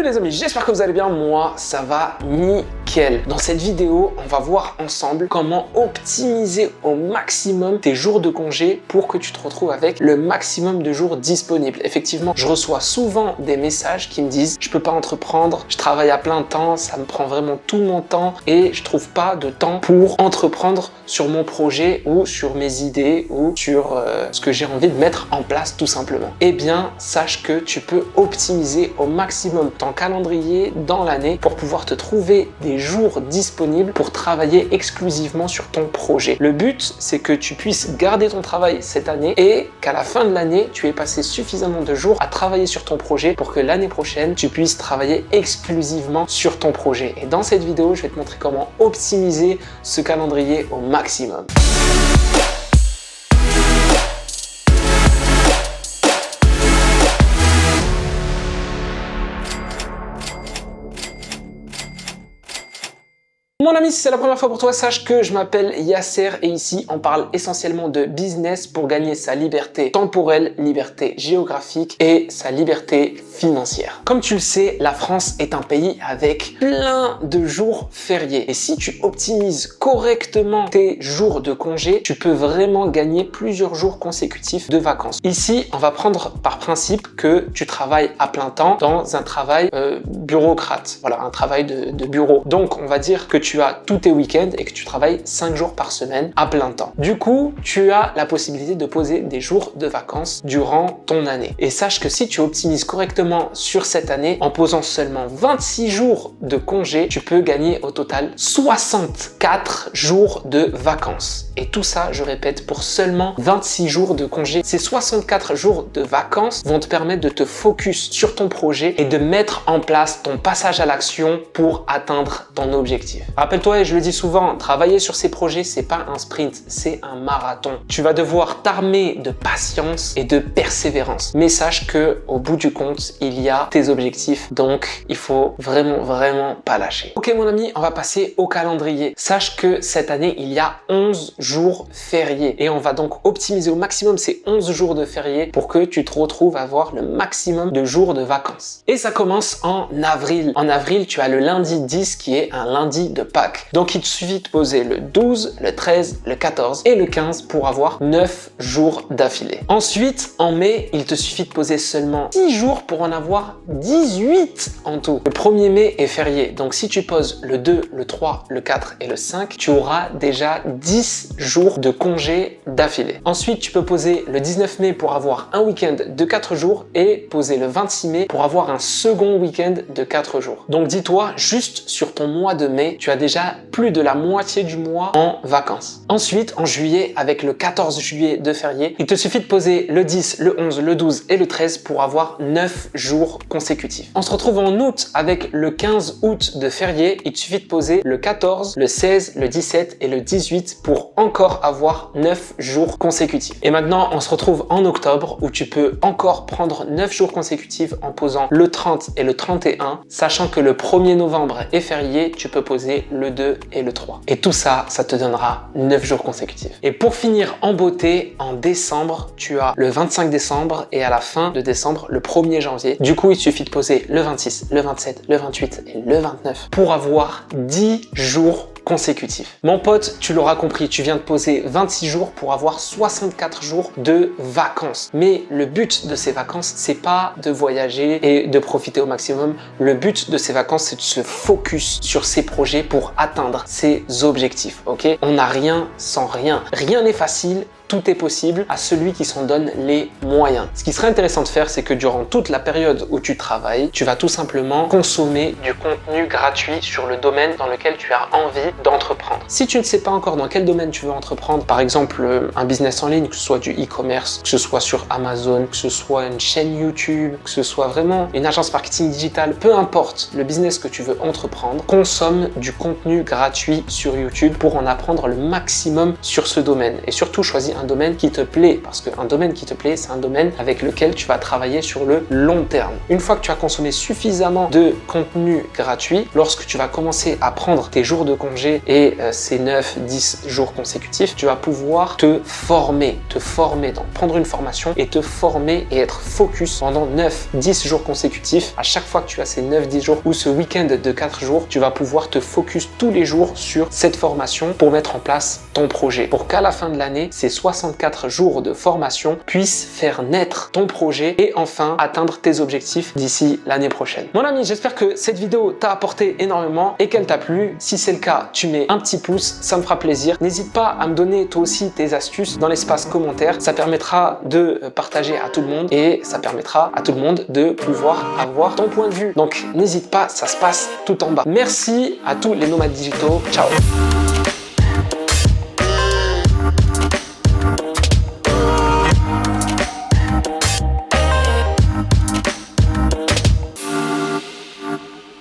Salut les amis, j'espère que vous allez bien, moi ça va nickel. Dans cette vidéo, on va voir ensemble comment optimiser au maximum tes jours de congé pour que tu te retrouves avec le maximum de jours disponibles. Effectivement, je reçois souvent des messages qui me disent je peux pas entreprendre, je travaille à plein temps, ça me prend vraiment tout mon temps et je trouve pas de temps pour entreprendre sur mon projet ou sur mes idées ou sur ce que j'ai envie de mettre en place tout simplement. Eh bien, sache que tu peux optimiser au maximum ton calendrier dans l'année pour pouvoir te trouver des jours disponibles pour travailler exclusivement sur ton projet. Le but, c'est que tu puisses garder ton travail cette année et qu'à la fin de l'année, tu aies passé suffisamment de jours à travailler sur ton projet pour que l'année prochaine, tu puisses travailler exclusivement sur ton projet. Et dans cette vidéo, je vais te montrer comment optimiser ce calendrier au maximum. Mon ami, si c'est la première fois pour toi, sache que je m'appelle Yasser et ici, on parle essentiellement de business pour gagner sa liberté temporelle, liberté géographique et sa liberté financière. Comme tu le sais, la France est un pays avec plein de jours fériés. Et si tu optimises correctement tes jours de congé, tu peux vraiment gagner plusieurs jours consécutifs de vacances. Ici, on va prendre par principe que tu travailles à plein temps dans un travail bureaucrate. Voilà, un travail de bureau. Donc, on va dire que tu as tous tes week-ends et que tu travailles 5 jours par semaine à plein temps. Du coup, tu as la possibilité de poser des jours de vacances durant ton année. Et sache que si tu optimises correctement sur cette année, en posant seulement 26 jours de congé, tu peux gagner au total 64 jours de vacances. Et tout ça, je répète, pour seulement 26 jours de congé. Ces 64 jours de vacances vont te permettre de te focus sur ton projet et de mettre en place ton passage à l'action pour atteindre ton objectif. Rappelle-toi, et je le dis souvent, travailler sur ces projets, c'est pas un sprint, c'est un marathon. Tu vas devoir t'armer de patience et de persévérance. Mais sache que au bout du compte, il y a tes objectifs, donc il faut vraiment pas lâcher. Ok mon ami, on va passer au calendrier. Sache que cette année, il y a 11 jours fériés et on va donc optimiser au maximum ces 11 jours de fériés pour que tu te retrouves à avoir le maximum de jours de vacances. Et ça commence en avril. En avril, tu as le lundi 10 qui est un lundi de Pâques. Donc il te suffit de poser le 12, le 13, le 14 et le 15 pour avoir 9 jours d'affilée. Ensuite, en mai, il te suffit de poser seulement 6 jours pour en avoir 18 en tout. Le 1er mai est férié, donc si tu poses le 2, le 3, le 4 et le 5, tu auras déjà 10 jours de congé d'affilée. Ensuite, tu peux poser le 19 mai pour avoir un week-end de 4 jours et poser le 26 mai pour avoir un second week-end de 4 jours. Donc dis-toi, juste sur ton mois de mai, tu as déjà plus de la moitié du mois en vacances. Ensuite, en juillet, avec le 14 juillet de férié, il te suffit de poser le 10, le 11, le 12 et le 13 pour avoir 9 jours consécutifs. On se retrouve en août avec le 15 août de férié. Il te suffit de poser le 14, le 16, le 17 et le 18 pour encore avoir 9 jours consécutifs. Et maintenant, on se retrouve en octobre où tu peux encore prendre 9 jours consécutifs en posant le 30 et le 31, sachant que le 1er novembre est férié, tu peux poser le 2 et le 3. Et tout ça, ça te donnera 9 jours consécutifs. Et pour finir en beauté, en décembre, tu as le 25 décembre et à la fin de décembre, le 1er janvier. Du coup, il suffit de poser le 26, le 27, le 28 et le 29 pour avoir 10 jours consécutifs. Mon pote, tu l'auras compris, tu viens de poser 26 jours pour avoir 64 jours de vacances. Mais le but de ces vacances, c'est pas de voyager et de profiter au maximum. Le but de ces vacances, c'est de se focus sur ses projets pour atteindre ses objectifs, ok? On n'a rien sans rien. Rien n'est facile. Tout est possible à celui qui s'en donne les moyens. Ce qui serait intéressant de faire, c'est que durant toute la période où tu travailles, tu vas tout simplement consommer du contenu gratuit sur le domaine dans lequel tu as envie d'entreprendre. Si tu ne sais pas encore dans quel domaine tu veux entreprendre, par exemple un business en ligne, que ce soit du e-commerce, que ce soit sur Amazon, que ce soit une chaîne YouTube, que ce soit vraiment une agence marketing digital, peu importe le business que tu veux entreprendre, consomme du contenu gratuit sur YouTube pour en apprendre le maximum sur ce domaine et surtout choisis un domaine qui te plaît, parce qu'un domaine qui te plaît, c'est un domaine avec lequel tu vas travailler sur le long terme. Une fois que tu as consommé suffisamment de contenu gratuit, lorsque tu vas commencer à prendre tes jours de congé et ces 9-10 jours consécutifs, tu vas pouvoir te former, donc prendre une formation et te former et être focus pendant 9-10 jours consécutifs. À chaque fois que tu as ces 9-10 jours ou ce week-end de 4 jours, tu vas pouvoir te focus tous les jours sur cette formation pour mettre en place ton projet. Pour qu'à la fin de l'année, ces 64 jours de formation puissent faire naître ton projet et enfin atteindre tes objectifs d'ici l'année prochaine. Mon ami, j'espère que cette vidéo t'a apporté énormément et qu'elle t'a plu. Si c'est le cas, tu mets un petit pouce, ça me fera plaisir. N'hésite pas à me donner toi aussi tes astuces dans l'espace commentaire. Ça permettra de partager à tout le monde et ça permettra à tout le monde de pouvoir avoir ton point de vue. Donc n'hésite pas, ça se passe tout en bas. Merci à tous les nomades digitaux. Ciao.